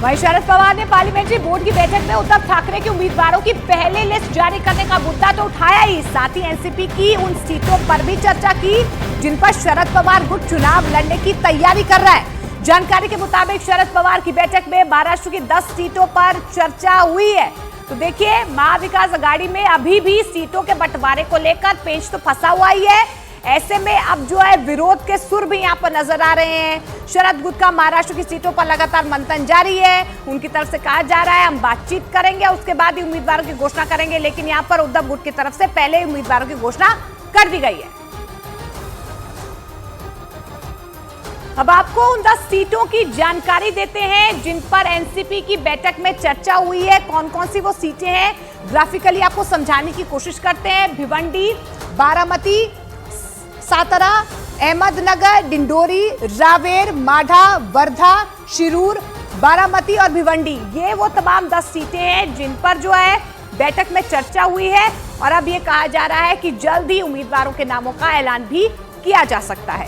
वहीं शरद पवार ने parliamentary board की बैठक में उद्धव ठाकरे के उम्मीदवारों की पहली लिस्ट जारी करने का मुद्दा तो उठाया ही, साथ ही एनसीपी की उन सीटों पर भी चर्चा की जिन पर शरद पवार गुट चुनाव लड़ने की तैयारी कर रहा है। जानकारी के मुताबिक शरद पवार की बैठक में महाराष्ट्र की 10 सीटों पर चर्चा हुई है। तो देखिए, महाविकास आघाड़ी में अभी भी सीटों के बंटवारे को लेकर पेच तो फंसा हुआ ही है। ऐसे में अब जो है विरोध के सुर भी यहाँ पर नजर आ रहे हैं। शरद गुट का महाराष्ट्र की सीटों पर लगातार मंथन जारी है। उनकी तरफ से कहा जा रहा है हम बातचीत करेंगे, उसके बाद ही उम्मीदवारों की घोषणा करेंगे, लेकिन यहाँ पर उद्धव गुट की तरफ से पहले ही उम्मीदवारों की घोषणा कर दी गई है। अब आपको उन 10 सीटों की जानकारी देते हैं जिन पर एनसीपी की बैठक में चर्चा हुई है। कौन कौन सी वो सीटें हैं, ग्राफिकली आपको समझाने की कोशिश करते हैं। भिवंडी, बारामती, सातारा, अहमदनगर, डिंडोरी, रावेर, माढ़ा, वर्धा, शिरूर, बारामती और भिवंडी, ये वो तमाम 10 सीटें हैं जिन पर जो है बैठक में चर्चा हुई है। और अब ये कहा जा रहा है कि जल्द ही उम्मीदवारों के नामों का ऐलान भी किया जा सकता है।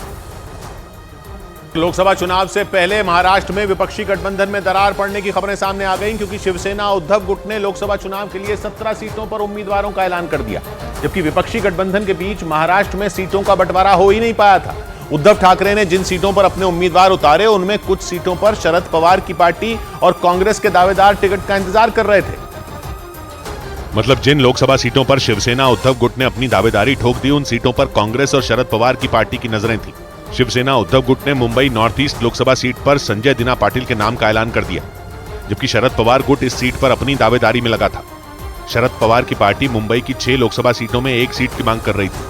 लोकसभा चुनाव से पहले महाराष्ट्र में विपक्षी गठबंधन में दरार पड़ने की खबरें सामने आ गईं, क्योंकि शिवसेना उद्धव गुट ने लोकसभा चुनाव के लिए 17 सीटों पर उम्मीदवारों का ऐलान कर दिया, जबकि विपक्षी गठबंधन के बीच महाराष्ट्र में सीटों का बंटवारा हो ही नहीं पाया था। उद्धव ठाकरे ने जिन सीटों पर अपने उम्मीदवार उतारे, उनमें कुछ सीटों पर शरद पवार की पार्टी और कांग्रेस के दावेदार टिकट का इंतजार कर रहे थे। मतलब जिन लोकसभा सीटों पर शिवसेना उद्धव गुट ने अपनी दावेदारी ठोक दी, उन सीटों पर कांग्रेस और शरद पवार की पार्टी की नजरें थी। शिवसेना उद्धव गुट ने Mumbai north east Lok Sabha seat पर संजय दिना पाटिल के नाम का ऐलान कर दिया, जबकि शरद पवार गुट इस सीट पर अपनी दावेदारी में लगा था। शरद पवार की पार्टी मुंबई की 6 लोकसभा सीटों में 1 सीट की मांग कर रही थी,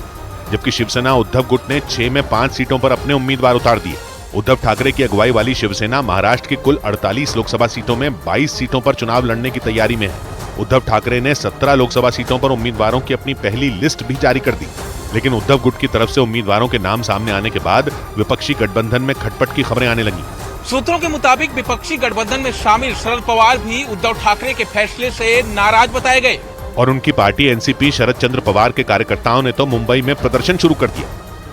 जबकि शिवसेना उद्धव गुट ने 6 में 5 सीटों पर अपने उम्मीदवार उतार दिए। उद्धव ठाकरे की अगुवाई वाली शिवसेना महाराष्ट्र की कुल 48 लोकसभा सीटों में 22 सीटों पर चुनाव लड़ने की तैयारी में है। उद्धव ठाकरे ने 17 लोकसभा सीटों पर उम्मीदवारों की अपनी पहली लिस्ट भी जारी कर दी, लेकिन उद्धव गुट की तरफ से उम्मीदवारों के नाम सामने आने के बाद विपक्षी गठबंधन में खटपट की खबरें आने लगी। सूत्रों के मुताबिक विपक्षी गठबंधन में शामिल शरद पवार भी उद्धव ठाकरे के फैसले से नाराज बताए गए और उनकी पार्टी एनसीपी शरद चंद्र पवार के कार्यकर्ताओं ने तो मुंबई में प्रदर्शन शुरू कर दिया।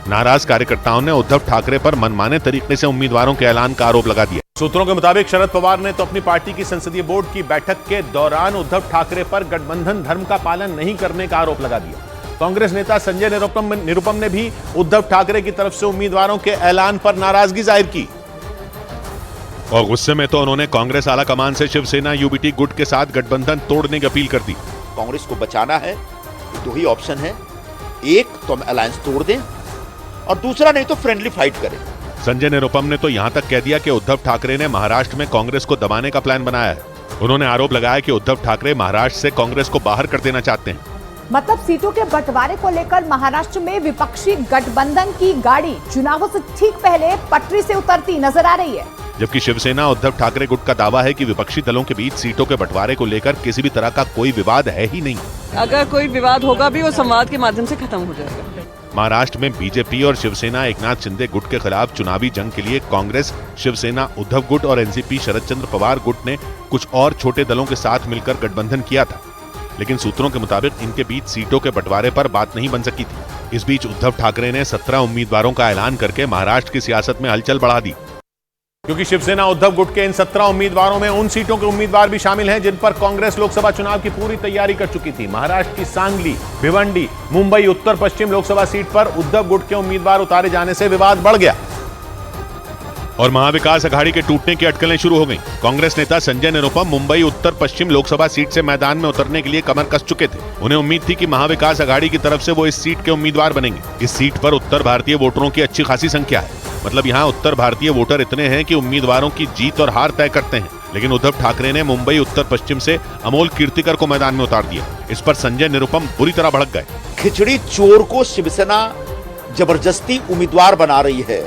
नाराज कार्यकर्ताओं ने उद्धव ठाकरे पर मनमाने तरीके से उम्मीदवारों के ऐलान का आरोप लगा दिया। सूत्रों के मुताबिक शरद पवार ने तो अपनी पार्टी की संसदीय बोर्ड की बैठक के दौरान उद्धव ठाकरे पर गठबंधन धर्म का पालन नहीं करने का आरोप लगा दिया। कांग्रेस नेता संजय निरुपम ने भी उद्धव ठाकरे की तरफ से उम्मीदवारों के ऐलान पर नाराजगी जाहिर की और गुस्से में तो उन्होंने कांग्रेस आला कमान से शिवसेना यूबीटी गुट के साथ गठबंधन तोड़ने की अपील कर दी। कांग्रेस को बचाना है, दो ही ऑप्शन है, एक तो हम अलायंस तोड़ दें और दूसरा नहीं तो फ्रेंडली फाइट करें। संजय निरुपम ने तो यहां तक कह दिया कि उद्धव ठाकरे ने महाराष्ट्र में कांग्रेस को दबाने का प्लान बनाया है। उन्होंने आरोप लगाया कि उद्धव ठाकरे महाराष्ट्र से कांग्रेस को बाहर कर देना चाहते हैं। मतलब सीटों के बंटवारे को लेकर महाराष्ट्र में विपक्षी गठबंधन की गाड़ी चुनावों से ठीक पहले पटरी से उतरती नजर आ रही है, जबकि शिवसेना उद्धव ठाकरे गुट का दावा है कि विपक्षी दलों के बीच सीटों के बंटवारे को लेकर किसी भी तरह का कोई विवाद है ही नहीं। अगर कोई विवाद होगा भी वो संवाद के माध्यम से खत्म हो जाएगा। महाराष्ट्र में बीजेपी और शिवसेना एकनाथ शिंदे गुट के खिलाफ चुनावी जंग के लिए कांग्रेस, शिवसेना उद्धव गुट और एनसीपी शरद चंद्र पवार गुट ने कुछ और छोटे दलों के साथ मिलकर गठबंधन किया था, लेकिन सूत्रों के मुताबिक इनके बीच सीटों के बंटवारे पर बात नहीं बन सकी थी। इस बीच उद्धव ठाकरे ने 17 उम्मीदवारों का ऐलान करके महाराष्ट्र की सियासत में हलचल बढ़ा दी, क्योंकि शिवसेना उद्धव गुट के इन 17 उम्मीदवारों में उन सीटों के उम्मीदवार भी शामिल हैं जिन पर कांग्रेस लोकसभा चुनाव की पूरी तैयारी कर चुकी थी। महाराष्ट्र की सांगली, भिवंडी, मुंबई उत्तर पश्चिम लोकसभा सीट पर उद्धव गुट के उम्मीदवार उतारे जाने से विवाद बढ़ गया और महाविकास अघाड़ी के टूटने की अटकलें शुरू हो गईं। कांग्रेस नेता संजय निरुपम मुंबई उत्तर पश्चिम लोकसभा सीट से मैदान में उतरने के लिए कमर कस चुके थे। उन्हें उम्मीद थी कि महाविकास अघाड़ी की तरफ से वो इस सीट के उम्मीदवार बनेंगे। इस सीट पर उत्तर भारतीय वोटरों की अच्छी खासी संख्या है, मतलब यहाँ उत्तर भारतीय वोटर इतने हैं कि उम्मीदवारों की जीत और हार तय करते हैं। लेकिन उद्धव ठाकरे ने मुंबई उत्तर पश्चिम से अमोल कीर्तिकर को मैदान में उतार दिया। इस पर संजय निरुपम बुरी तरह भड़क गए। खिचड़ी चोर को शिवसेना जबरदस्ती उम्मीदवार बना रही है,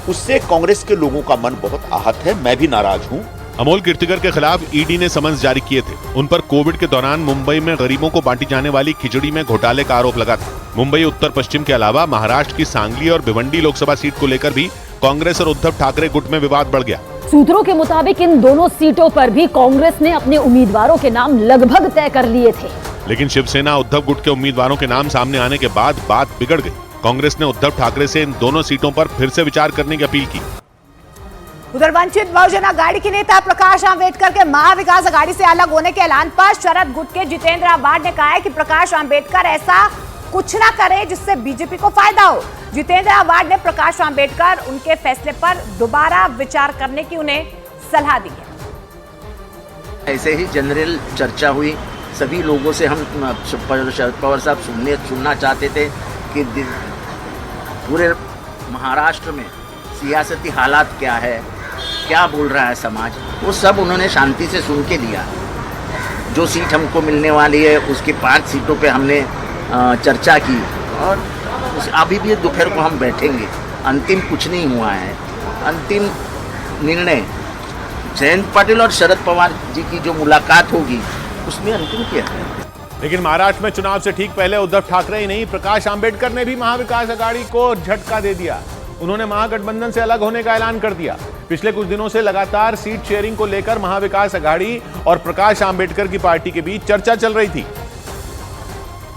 उससे कांग्रेस के लोगों का मन बहुत आहत है। मैं भी नाराज हूं। अमोल कीर्तिकर के खिलाफ ईडी ने समन्स जारी किए थे। उन पर कोविड के दौरान मुंबई में गरीबों को बांटी जाने वाली खिचड़ी में घोटाले का आरोप लगा था। मुंबई उत्तर पश्चिम के अलावा महाराष्ट्र की सांगली और भिवंडी लोकसभा सीट को लेकर भी कांग्रेस और उद्धव ठाकरे गुट में विवाद बढ़ गया। सूत्रों के मुताबिक इन दोनों सीटों पर भी कांग्रेस ने अपने उम्मीदवारों के नाम लगभग तय कर लिए थे, लेकिन शिवसेना उद्धव गुट के उम्मीदवारों के नाम सामने आने के बाद बात बिगड़ गई। कांग्रेस ने उद्धव ठाकरे से इन दोनों सीटों पर फिर से विचार करने की अपील की। उधर वंचित बहुजन अघाड़ी के नेता प्रकाश आंबेडकर के महाविकास अघाड़ी से अलग होने के ऐलान पर शरद गुट के जितेंद्र आव्हाड ने कहा है कि प्रकाश आंबेडकर ऐसा कुछ ना करे जिससे बीजेपी को फायदा हो। जितेंद्र आव्हाड ने प्रकाश आंबेडकर उनके फैसले पर दोबारा विचार करने की उन्हें सलाह दी है। ऐसे ही जनरल चर्चा हुई, सभी लोगों से हम शरद पवार साहब सुनना चाहते थे कि पूरे महाराष्ट्र में सियासती हालात क्या है, क्या बोल रहा है समाज, वो सब उन्होंने शांति से सुन के लिया। जो सीट हमको मिलने वाली है उसकी 5 सीटों पे हमने चर्चा की और अभी भी दोपहर को हम बैठेंगे। अंतिम कुछ नहीं हुआ है, अंतिम निर्णय जयंत पाटिल और शरद पवार जी की जो मुलाकात होगी उसमें अंतिम क्या है। लेकिन महाराष्ट्र में चुनाव से ठीक पहले उद्धव ठाकरे ही नहीं, प्रकाश आंबेडकर ने भी महाविकास अघाड़ी को झटका दे दिया। उन्होंने महागठबंधन से अलग होने का ऐलान कर दिया। पिछले कुछ दिनों से लगातार सीट शेयरिंग को लेकर महाविकास अघाड़ी और प्रकाश आंबेडकर की पार्टी के बीच चर्चा चल रही थी,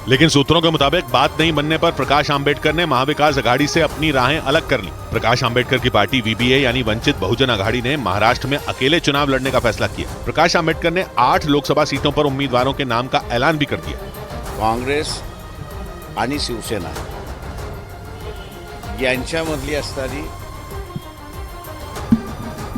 लेकिन सूत्रों के मुताबिक बात नहीं बनने पर प्रकाश आंबेडकर ने महाविकास अघाड़ी से अपनी राहें अलग कर ली। प्रकाश आंबेडकर की पार्टी वीबीए यानी वंचित बहुजन अघाड़ी ने महाराष्ट्र में अकेले चुनाव लड़ने का फैसला किया। प्रकाश आंबेडकर ने 8 लोकसभा सीटों पर उम्मीदवारों के नाम का ऐलान भी कर दिया। काँग्रेस आणि शिवसेना यांच्यामधली असणारी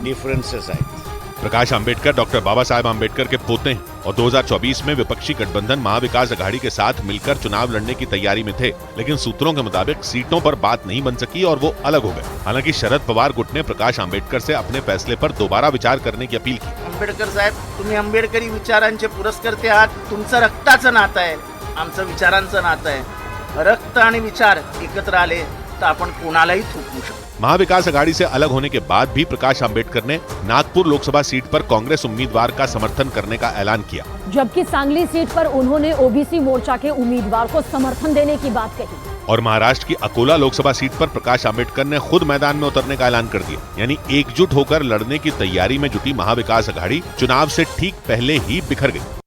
डिफरेंसेस आहेत। प्रकाश आंबेडकर डॉक्टर बाबा साहेब आंबेडकर के पोते हैं और 2024 में विपक्षी गठबंधन महाविकास अघाड़ी के साथ मिलकर चुनाव लड़ने की तैयारी में थे, लेकिन सूत्रों के मुताबिक सीटों पर बात नहीं बन सकी और वो अलग हो गए। हालांकि शरद पवार गुट ने प्रकाश आंबेडकर से अपने फैसले पर दोबारा विचार करने की अपील की। आंबेडकर साहेब, तुम्ही आंबेडकरी विचारांचे पुरस्कर्ते आहात, तुमचं रक्ताचं नातं आहे, आमचं विचारांचं नातं आहे। रक्त आणि विचार एकत्र आले तर आपण कोणालाही थोपवू शकतो। महाविकास अघाड़ी से अलग होने के बाद भी प्रकाश आंबेडकर ने नागपुर लोकसभा सीट पर कांग्रेस उम्मीदवार का समर्थन करने का ऐलान किया, जबकि सांगली सीट पर उन्होंने ओबीसी मोर्चा के उम्मीदवार को समर्थन देने की बात कही। और महाराष्ट्र की अकोला लोकसभा सीट पर प्रकाश आंबेडकर ने खुद मैदान में उतरने का ऐलान कर दिया। यानी एकजुट होकर लड़ने की तैयारी में जुटी महाविकास अघाड़ी चुनाव से ठीक पहले ही बिखर गई।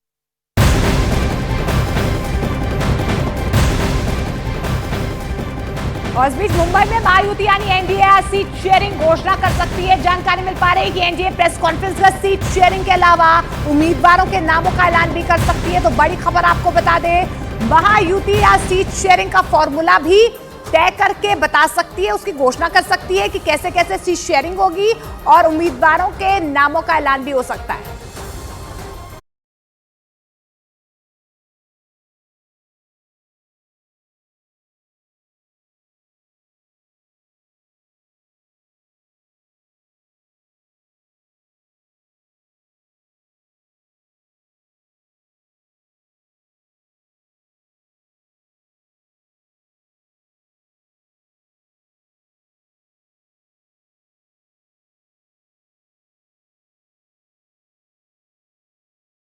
और इस बीच मुंबई में महायुति यानी एनडीए सीट शेयरिंग घोषणा कर सकती है। जानकारी मिल पा रही है कि एनडीए प्रेस कॉन्फ्रेंस में सीट शेयरिंग के अलावा उम्मीदवारों के नामों का ऐलान भी कर सकती है। तो बड़ी खबर आपको बता दें, महायुति या सीट शेयरिंग का फॉर्मूला भी तय करके बता सकती है, उसकी घोषणा कर सकती है कि कैसे कैसे सीट शेयरिंग होगी और उम्मीदवारों के नामों का ऐलान भी हो सकता है।